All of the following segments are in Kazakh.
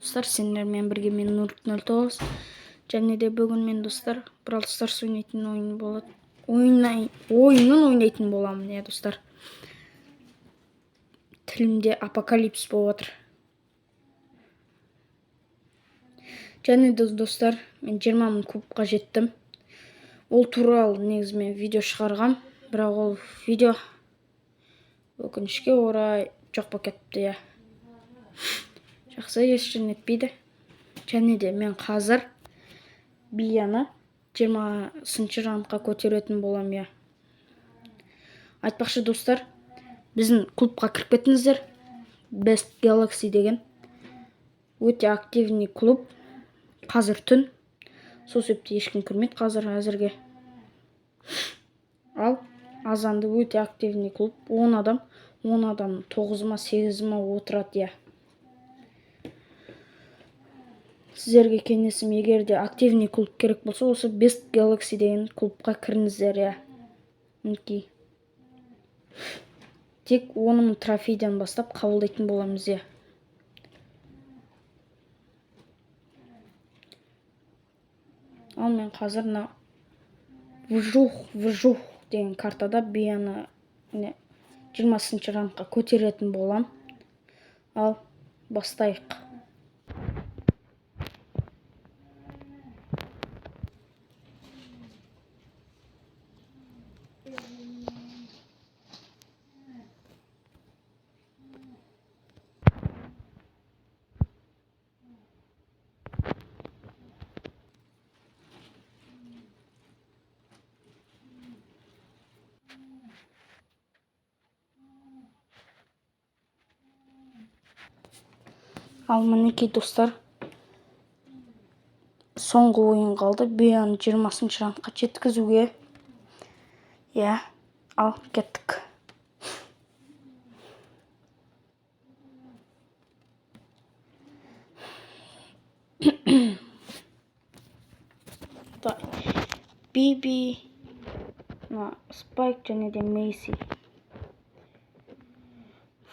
Достар, сендер менен бирге мен Нурик09 және де бүгін мен достар Brawl Stars ойнайтын ойын болады. Ойынын ойнайтын боламын, иә достар. Тілімде апокалипс болып отыр. Және де достар, мен 20 мың кубқа жеттім. Ол туралы негізі мен видео шығарғам, бірақ ол видео өкінішке орай жоқ болып кетті, иә. Жақсы, ешкім етпейді. Және де мен қазір бияны 20-шы раундқа көтеретін болам, иә. Айтпақшы достар, біздің клубқа кіріп кетіңіздер. Best Galaxy деген өте активный клуб. Қазір түн. Сол себепті ешкім кірмейді қазір әзірге. Ал азанды өте активный клуб. 10 адам 9-ма 8-ма отырады, иә. Сіздерге кеңесім, егер де активный клуб керек болса, осы Best Galaxy деген клубқа кіріңіздер, иә. Мінекей. Тек 10 мың трофейден бастап қабылдайтын боламыз, иә. Ал мен қазір вжух деген картада бияны 20-шы раундқа көтеретін болам. Ал бастайық. Ал мінекей достар, соңғы ойын қалды бияны 20-шы раундқа жеткізуге. Иә, ал кеттік. Биби, Спайк және де Мейси.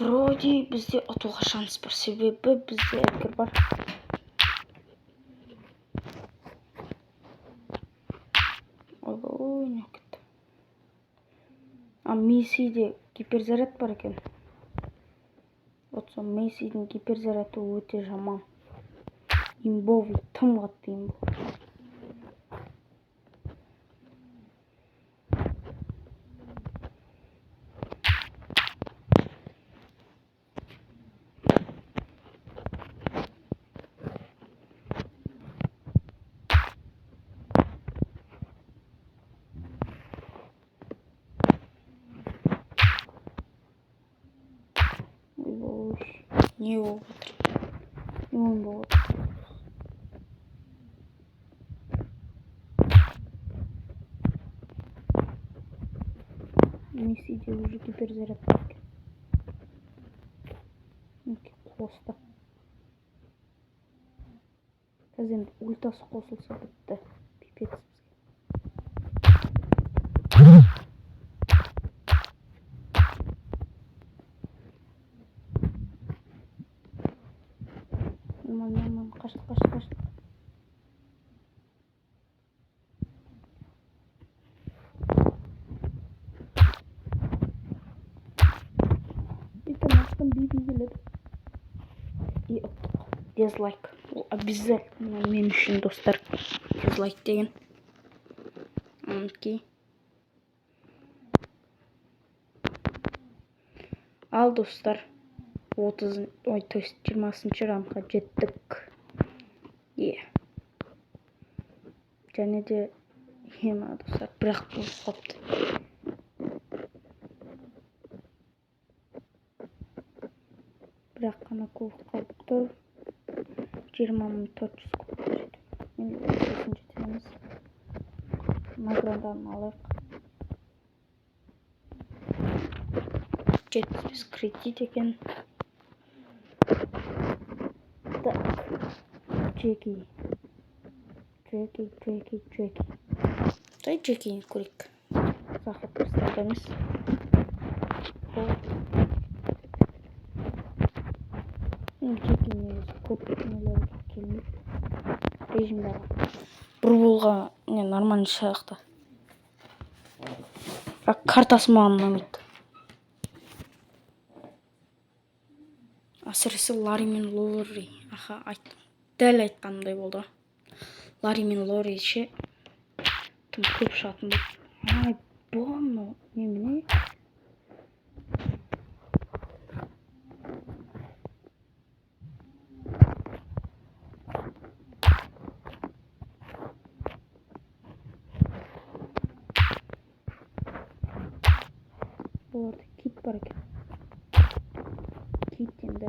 Вроде бізде ұтуға шанс бар, себебі бізде Эдгар бар. Ой, не кетті. А Мейсиде гиперзаряд бар екен. Отса Мейсидің гиперзаряды өте жаман. Имбовый, тым қатты имбов. Не болып отыр? Не ойын болып отыр? Мессиде уже гиперзаряд бар екен. Мінекей қосты. Қазір енді ультасы қосылса бітті. Пипец бізге. Қашты. Итамақтан биби келеді. И ұттық. Дизлайк. Ол обязательно мен үшін достар. Дизлайк деген. Мінекей. Ал достар, 20-шы раундқа жеттік. Және де ема достар, бірақ болып қапты. Бірақ қана көп қалып тұр. 20.400 кубқа жетіп. Мен өсін жетеміз. Награданы алайық. 75 кредит екен. Так. Джеки. Дай Джекині көрейік. Сақып көрсетеміз. Джекині көп нелер келмейді. Режимдарға. Бір болға не нормальный шақты. Бірақ картасы маған ұнамайды. Әсіресе Ларри мен Лори. Аха, айттым. Дәл айтқанымдай болды. Ларри мен Лори ше тым көп шығатын болды. Ай, бұған немене? Оларда кит бар екен. Кит енді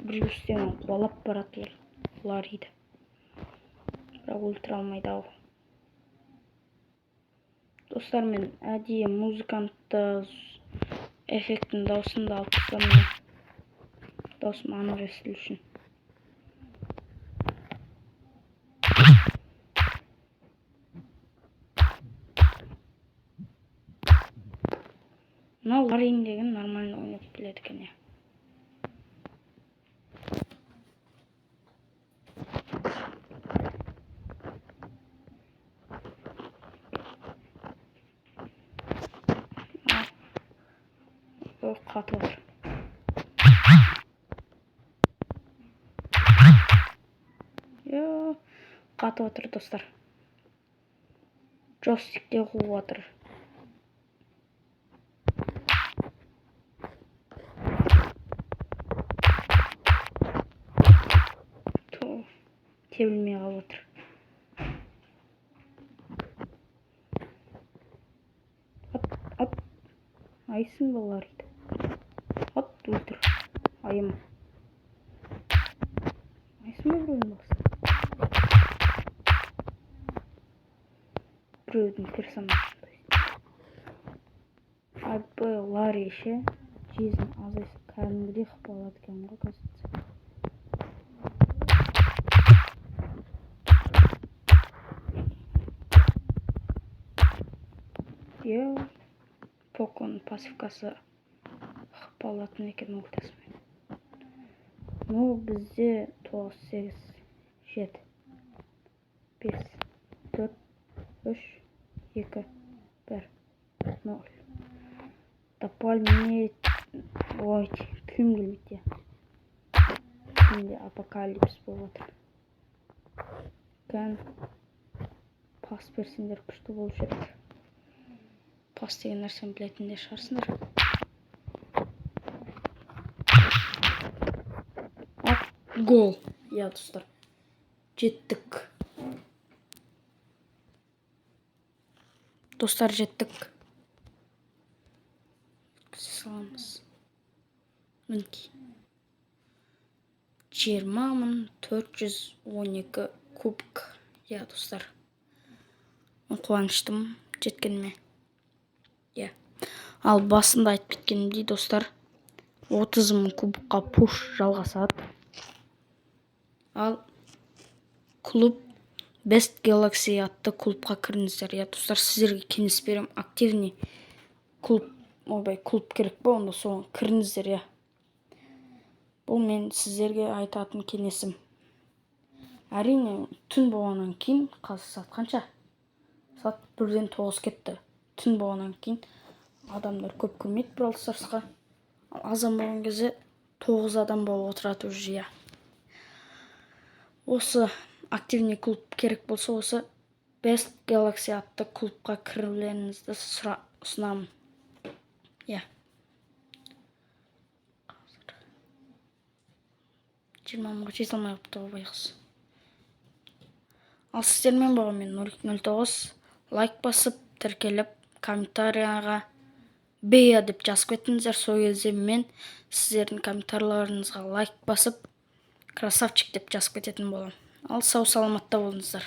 Брюстен қуалап баратыр Ларриді. Бірақ өлтіре алмайды ау. Достар, мен әдейі музыкантты эффекттің дауысын да алып тастадым. Даусым анық естілу үшін. Мынау Ларрин деген нормально ойнап біледі екен. Қатып отыр. Қатып отыр, достар. Джойстикте қуып отыр. Тебілмей қалып отыр. Ат. Айсын болар еді. Ат, өлтір. Айым. Айсын ба біреудің бақсы? Біреудің персонажы. Айбай, Ларри ше жезін азайсы кәдімгідей қыпалады екен ғой қазір. Покон пасивкасы қыпалатын екен өлтесімен. Бізде 9, 8, 7, 5, 4, 3, 2, 1, 0. Тапал мне... Ой, тілім келмейді. Менде апокалипс болып отыр. Пас берсеңдер күшті болып жүреді. Пас деген нәрсені білетіндер шығарсыңдар. Гол. Достар. Жеттік. Достар, жеттік. Саламыз. Мінекей. 20.412 кубк. Достар. Қуаныштым жеткеніме. Ал басында айтып кеткенімдей, достар, 30.000 кубкқа пуш жалғасады. Ал клуб Best Galaxy атты клубқа кіріңіздер. Достар, сіздерге кеңес берем. Активный клуб керек па, онда соған кіріңіздер. Бұл мен сіздерге айтатын кеңесім. Әрине, түн болғаннан кейін, қазір сағат қанша? Сағат 1-ден 9 кетті. Түн болғаннан кейін адамдар көп кірмейді Brawl Starsқа. Азан болған кезде 9 адам болып отырады уже. Осы активный клуб керек болса, осы Best Galaxy атты клубқа кірулеріңізді ұсынамын. 20.000-ға жете алмай қалыпты ғой байғыз. Ал сіздермен болған мен 09 лайк басып, тіркеліп, комментарияға бея деп жазып кетіңіздер. Сол кезде мен сіздердің комментарияларыңызға лайк басып, красавчик деп жазып кететін боламын. Ал сау саламатта болыңыздар.